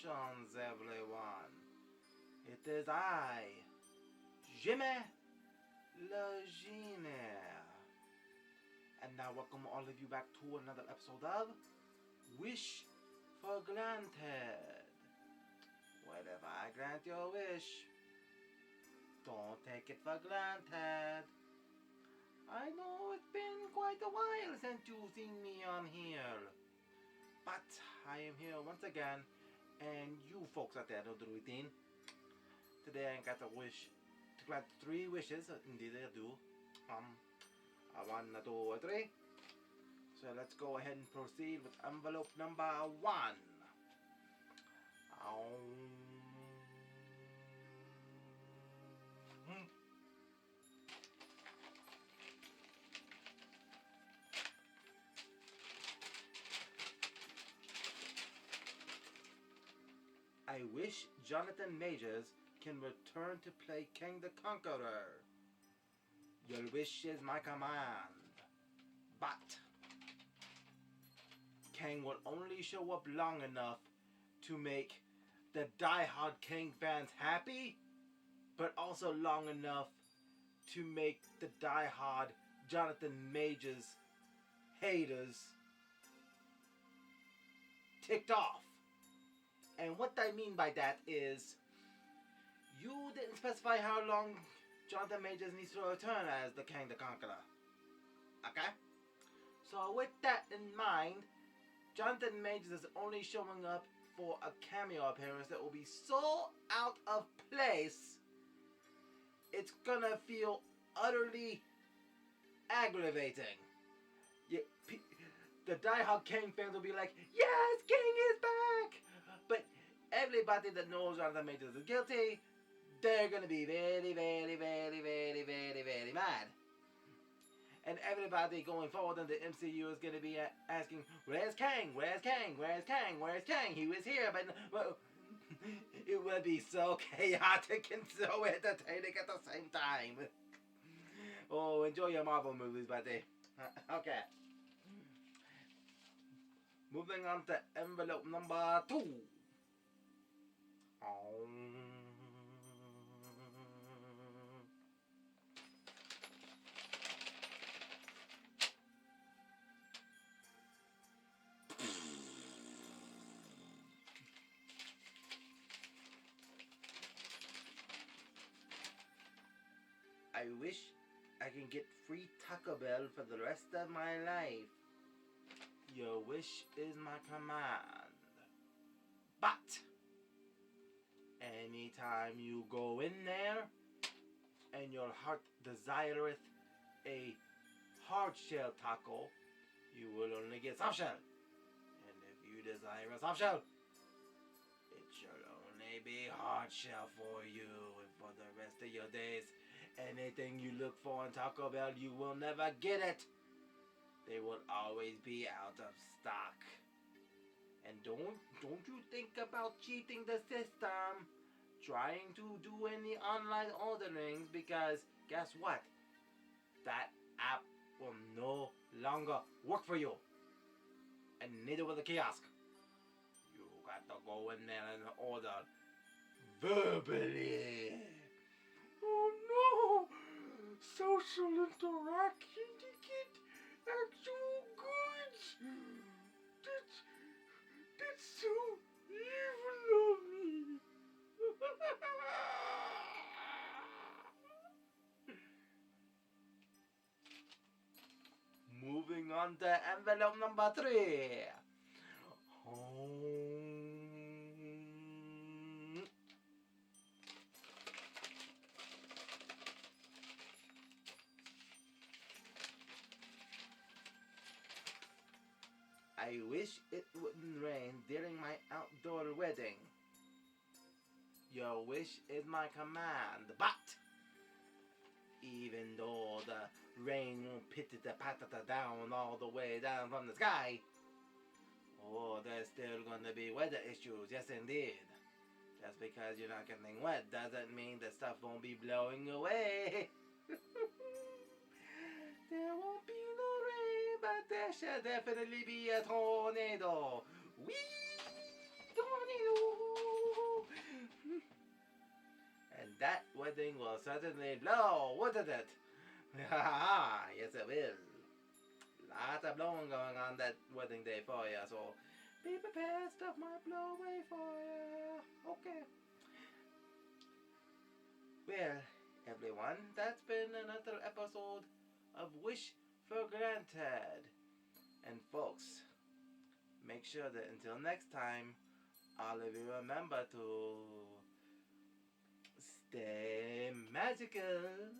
Congratulations, everyone. It is I, Jimmy le Genie. And now welcome all of you back to another episode of Wish for Granted. Whatever I grant your wish, don't take it for granted. I know it's been quite a while since you've seen me on here, but I am here once again, and you folks out there know the routine. Today I got a wish to grant 3 wishes. Indeed I do. A 1, a 2, a 3. So let's go ahead and proceed with envelope number 1. I wish Jonathan Majors can return to play Kang the Conqueror. Your wish is my command. But Kang will only show up long enough to make the die-hard Kang fans happy, but also long enough to make the die-hard Jonathan Majors haters ticked off. And what I mean by that is, you didn't specify how long Jonathan Majors needs to return as the Kang the Conqueror. Okay? So with that in mind, Jonathan Majors is only showing up for a cameo appearance that will be so out of place, it's gonna feel utterly aggravating. The die-hard Kang fans will be like, yes, Kang is back! But everybody that knows Jonathan Majors is guilty, they're gonna be very, very, very, very, very, very mad. And everybody going forward in the MCU is gonna be asking, where's Kang? Where's Kang? Where's Kang? Where's Kang? He was here, but well, it would be so chaotic and so entertaining at the same time. Oh, enjoy your Marvel movies, buddy. Okay. Moving on to envelope number 2. I wish I can get free Taco Bell for the rest of my life. Your wish is my command. But anytime you go in there and your heart desireth a hard-shell taco, you will only get soft-shell. And if you desire a soft-shell, it shall only be hard-shell for you and for the rest of your days. Anything you look for in Taco Bell, you will never get it. They will always be out of stock. And don't you think about cheating the system, trying to do any online orderings, because guess what? That app will no longer work for you. And neither will the kiosk. You got to go in there and order verbally. Oh no! Social interaction to get actual goods. That's so evil of me. Moving on to envelope number 3. I wish it wouldn't rain during my outdoor wedding. Your wish is my command, but even though the rain won't pitter-patter down all the way down from the sky, oh, there's still gonna be weather issues, yes indeed. Just because you're not getting wet doesn't mean the stuff won't be blowing away. There won't be no rain, but there shall definitely be a tornado. Whee! And that wedding will certainly blow, wouldn't it? Yes, it will. Lots of blowing going on that wedding day for you, so be prepared, stuff might blow away for you. Okay. Well, everyone, that's been another episode of Wish for Granted. And folks, make sure that until next time, all of you remember to stay magical.